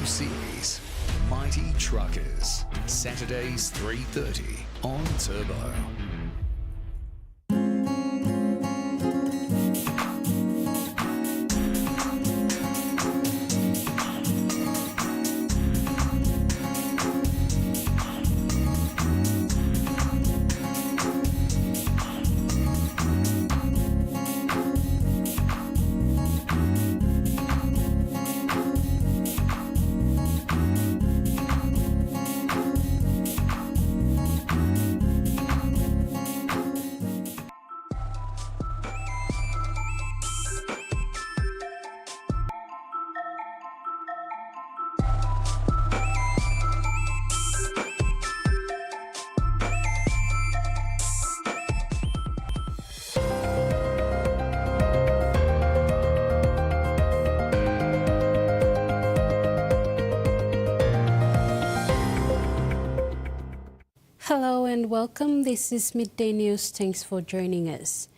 new series, Mighty Truckers, Saturdays 3:30 on Turbo. Hello and welcome. This is Midday News. Thanks for joining us.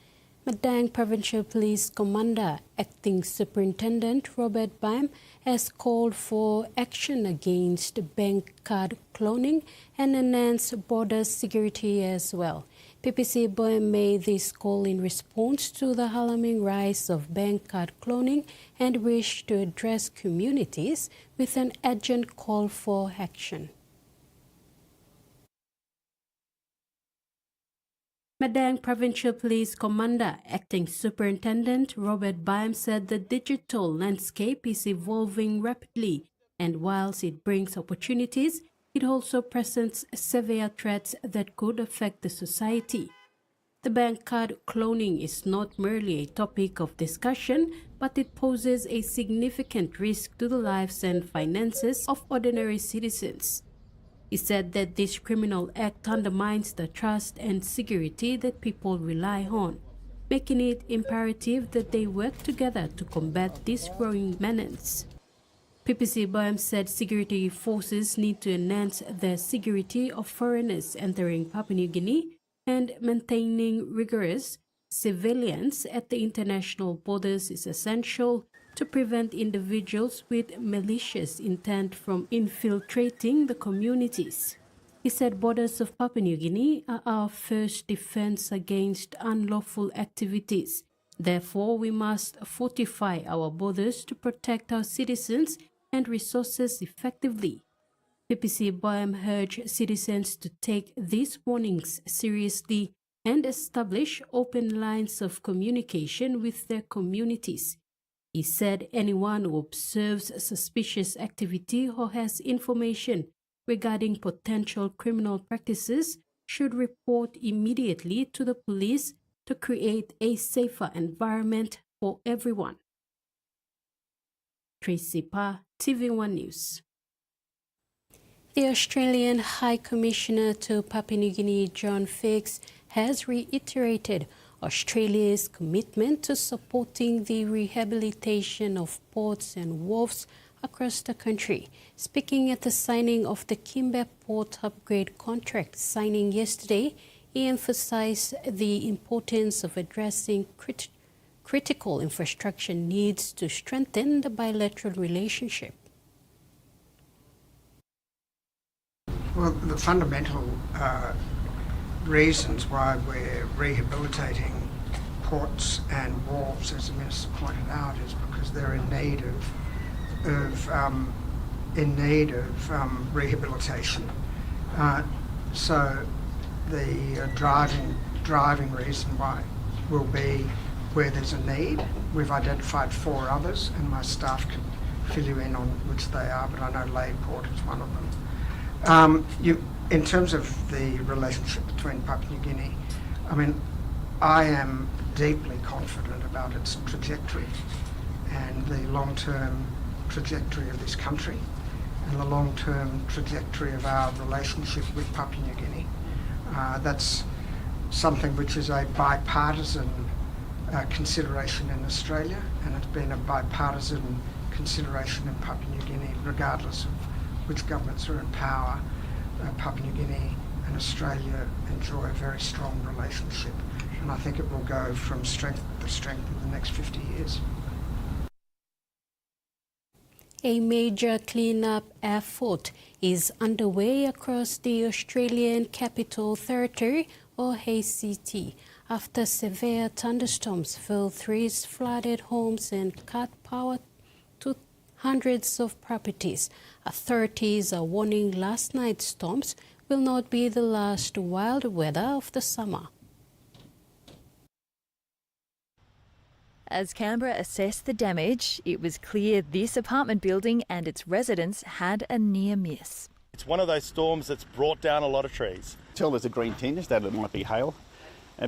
Midday Provincial Police Commander, Acting Superintendent Robert Baim has called for action against bank card cloning and enhanced border security as well. PPC Baim made this call in response to the alarming rise of bank card cloning and wished to address communities with an urgent call for action. Midday Provincial Police Commander, Acting Superintendent Robert Baim said the digital landscape is evolving rapidly, and whilst it brings opportunities, it also presents severe threats that could affect the society. The bank card cloning is not merely a topic of discussion, but it poses a significant risk to the lives and finances of ordinary citizens. He said that this criminal act undermines the trust and security that people rely on, making it imperative that they work together to combat this growing menace. PPC Baim said security forces need to enhance the security of foreigners entering Papua New Guinea and maintaining rigorous surveillance at the international borders is essential to prevent individuals with malicious intent from infiltrating the communities. He said borders of Papua New Guinea are our first defense against unlawful activities. Therefore, we must fortify our borders to protect our citizens and resources effectively. PPC Baim urged citizens to take these warnings seriously and establish open lines of communication with their communities. He said anyone who observes suspicious activity or has information regarding potential criminal practices should report immediately to the police to create a safer environment for everyone. Tracy Pa, TVWAN News. The Australian High Commissioner to Papua New Guinea, John Fix, has reiterated Australia's commitment to supporting the rehabilitation of ports and wharves across the country. Speaking at the signing of the Kimbe Port upgrade contract signing yesterday, he emphasized the importance of addressing critical infrastructure needs to strengthen the bilateral relationship. Well, the fundamental reasons why we're rehabilitating ports and wharves, as the Minister pointed out, is because they're in need of rehabilitation. So the driving reason why will be where there's a need. We've identified 4 others, and my staff can fill you in on which they are, but I know Lade Port is one of them. In terms of the relationship between Papua New Guinea, I am deeply confident about its trajectory and the long-term trajectory of this country and the long-term trajectory of our relationship with Papua New Guinea. That's something which is a bipartisan consideration in Australia, and it's been a bipartisan consideration in Papua New Guinea, regardless of which governments are in power. Papua New Guinea and Australia enjoy a very strong relationship, and I think it will go from strength to strength in the next 50 years. A major cleanup effort is underway across the Australian Capital Territory, or ACT, after severe thunderstorms filled trees, flooded homes and cut power to hundreds of properties. Authorities are warning last night's storms will not be the last wild weather of the summer. As Canberra assessed the damage, it was clear this apartment building and its residents had a near miss. It's one of those storms that's brought down a lot of trees. Tell there's a green tinge that it might be hail,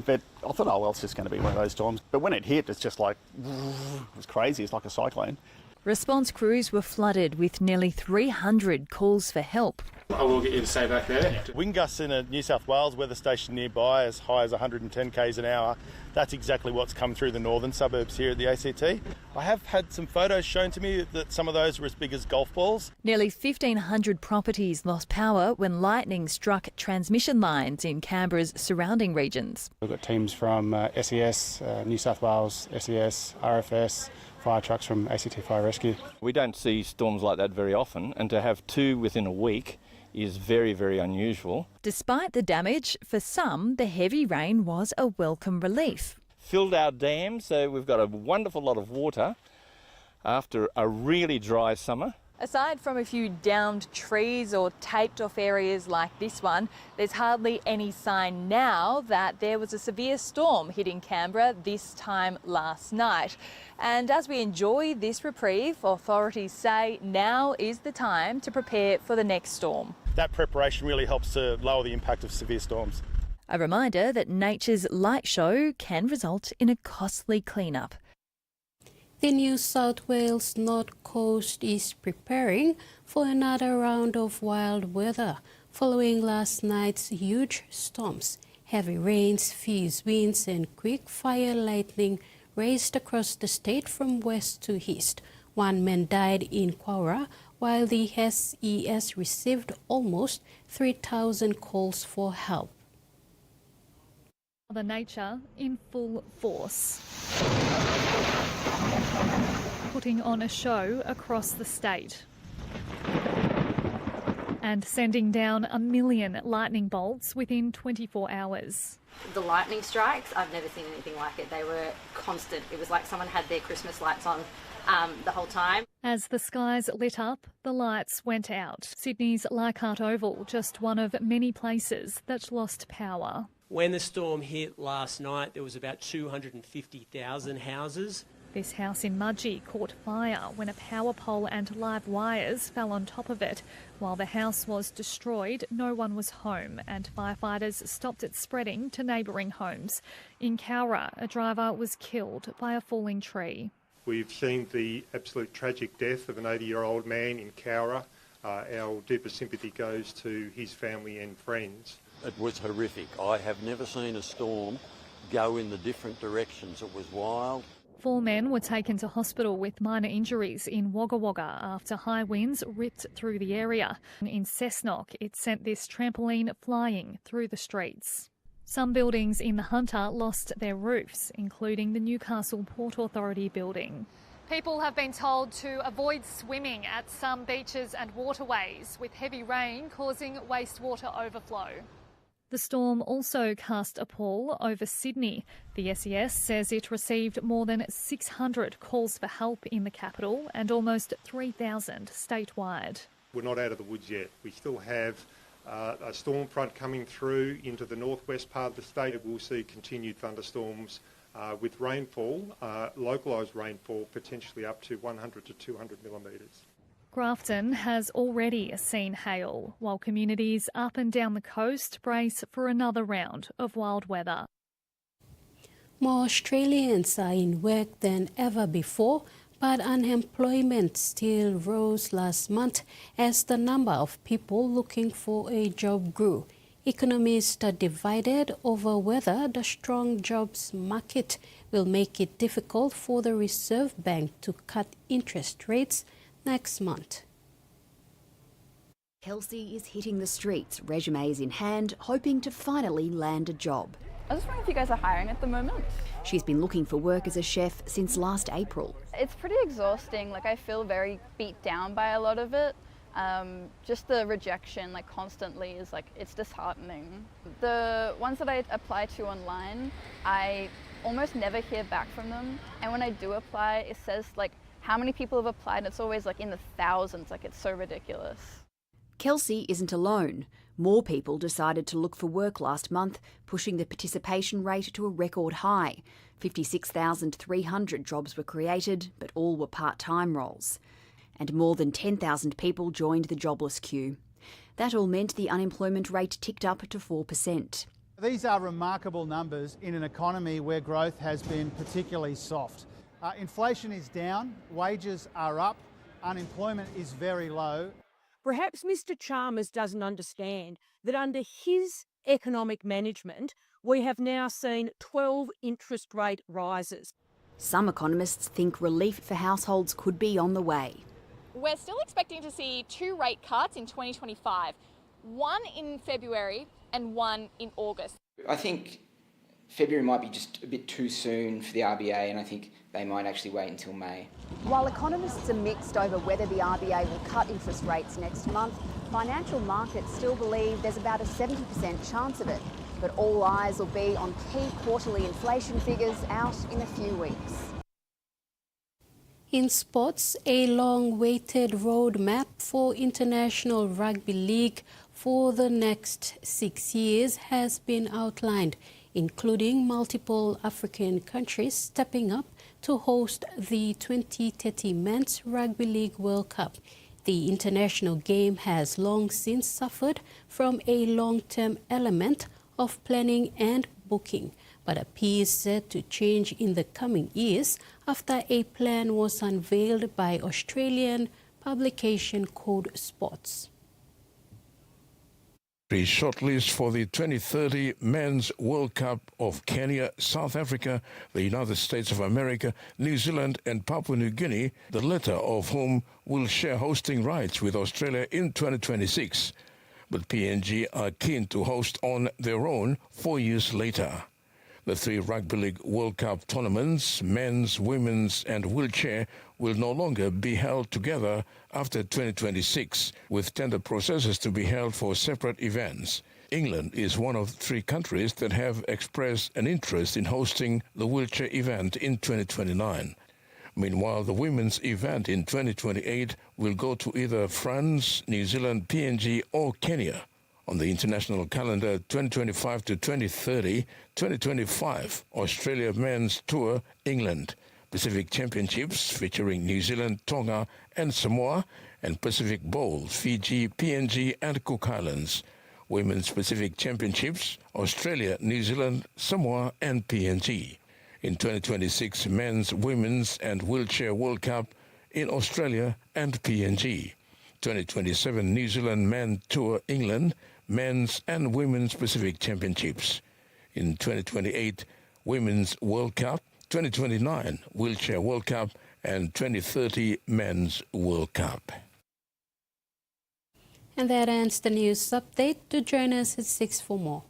but I thought, oh well, it's just going to be one of those storms. But when it hit, it's just like, it was crazy, it's like a cyclone. Response crews were flooded with nearly 300 calls for help. I will get you to stay back there. Wind gusts in a New South Wales weather station nearby as high as 110 k's an hour. That's exactly what's come through the northern suburbs here at the ACT. I have had some photos shown to me that some of those were as big as golf balls. Nearly 1,500 properties lost power when lightning struck transmission lines in Canberra's surrounding regions. We've got teams from SES, New South Wales, SES, RFS, fire trucks from ACT Fire Rescue. We don't see storms like that very often, and to have two within a week is very, very unusual. Despite the damage, for some, the heavy rain was a welcome relief. Filled our dams, so we've got a wonderful lot of water after a really dry summer. Aside from a few downed trees or taped off areas like this one, there's hardly any sign now that there was a severe storm hitting Canberra this time last night. And as we enjoy this reprieve, authorities say now is the time to prepare for the next storm. That preparation really helps to lower the impact of severe storms. A reminder that nature's light show can result in a costly cleanup. The New South Wales North Coast is preparing for another round of wild weather following last night's huge storms. Heavy rains, fierce winds and quick fire lightning raced across the state from west to east. One man died in Cowra, while the SES received almost 3,000 calls for help. Mother Nature in full force, putting on a show across the state and sending down 1 million lightning bolts within 24 hours. The lightning strikes, I've never seen anything like it. They were constant. It was like someone had their Christmas lights on the whole time. As the skies lit up, the lights went out. Sydney's Leichhardt Oval, just one of many places that lost power. When the storm hit last night, there was about 250,000 houses. This house in Mudgee caught fire when a power pole and live wires fell on top of it. While the house was destroyed, no one was home and firefighters stopped it spreading to neighbouring homes. In Cowra, a driver was killed by a falling tree. We've seen the absolute tragic death of an 80-year-old man in Cowra. Our deepest sympathy goes to his family and friends. It was horrific. I have never seen a storm go in the different directions. It was wild. 4 men were taken to hospital with minor injuries in Wagga Wagga after high winds ripped through the area. In Cessnock, it sent this trampoline flying through the streets. Some buildings in the Hunter lost their roofs, including the Newcastle Port Authority building. People have been told to avoid swimming at some beaches and waterways, with heavy rain causing wastewater overflow. The storm also cast a pall over Sydney. The SES says it received more than 600 calls for help in the capital and almost 3,000 statewide. We're not out of the woods yet. We still have a storm front coming through into the northwest part of the state. We'll see continued thunderstorms with rainfall, localised rainfall, potentially up to 100 to 200 millimetres. Grafton has already seen hail, while communities up and down the coast brace for another round of wild weather. More Australians are in work than ever before, but unemployment still rose last month as the number of people looking for a job grew. Economists are divided over whether the strong jobs market will make it difficult for the Reserve Bank to cut interest rates next month. Kelsey is hitting the streets, resumes in hand, hoping to finally land a job. I was just wondering if you guys are hiring at the moment. She's been looking for work as a chef since last April. It's pretty exhausting. Like, I feel very beat down by a lot of it. Just the rejection, like, constantly is like, it's disheartening. The ones that I apply to online, I almost never hear back from them. And when I do apply, it says like how many people have applied, and it's always like in the thousands. Like, it's so ridiculous. Kelsey isn't alone. More people decided to look for work last month, pushing the participation rate to a record high. 56,300 jobs were created, but all were part-time roles. And more than 10,000 people joined the jobless queue. That all meant the unemployment rate ticked up to 4%. These are remarkable numbers in an economy where growth has been particularly soft. Inflation is down, wages are up, unemployment is very low. Perhaps Mr Chalmers doesn't understand that under his economic management, we have now seen 12 interest rate rises. Some economists think relief for households could be on the way. We're still expecting to see 2 rate cuts in 2025, one in February and one in August. I think February might be just a bit too soon for the RBA, and I think they might actually wait until May. While economists are mixed over whether the RBA will cut interest rates next month, financial markets still believe there's about a 70% chance of it. But all eyes will be on key quarterly inflation figures out in a few weeks. In sports, a long-awaited roadmap for International Rugby League for the next 6 years has been outlined, including multiple African countries stepping up to host the 2030 Men's Rugby League World Cup. The international game has long since suffered from a long-term element of planning and booking, but appears set to change in the coming years after a plan was unveiled by Australian publication Code Sports. Shortlist for the 2030 Men's World Cup of Kenya, South Africa, the United States of America, New Zealand and Papua New Guinea, the latter of whom will share hosting rights with Australia in 2026. But PNG are keen to host on their own 4 years later. The 3 Rugby League World Cup tournaments, men's, women's and wheelchair, will no longer be held together after 2026, with tender processes to be held for separate events. England is one of 3 countries that have expressed an interest in hosting the wheelchair event in 2029. Meanwhile, the women's event in 2028 will go to either France, New Zealand, PNG or Kenya. On the international calendar 2025 to 2030, 2025, Australia Men's Tour, England, Pacific Championships featuring New Zealand, Tonga and Samoa, and Pacific Bowl, Fiji, PNG and Cook Islands. Women's Pacific Championships, Australia, New Zealand, Samoa and PNG. In 2026, Men's, Women's and Wheelchair World Cup in Australia and PNG. 2027 New Zealand Men Tour, England, Men's and Women's Pacific Championships. In 2028, Women's World Cup, 2029 Wheelchair World Cup and 2030 Men's World Cup. And that ends the news update. Do join us at 6 for more.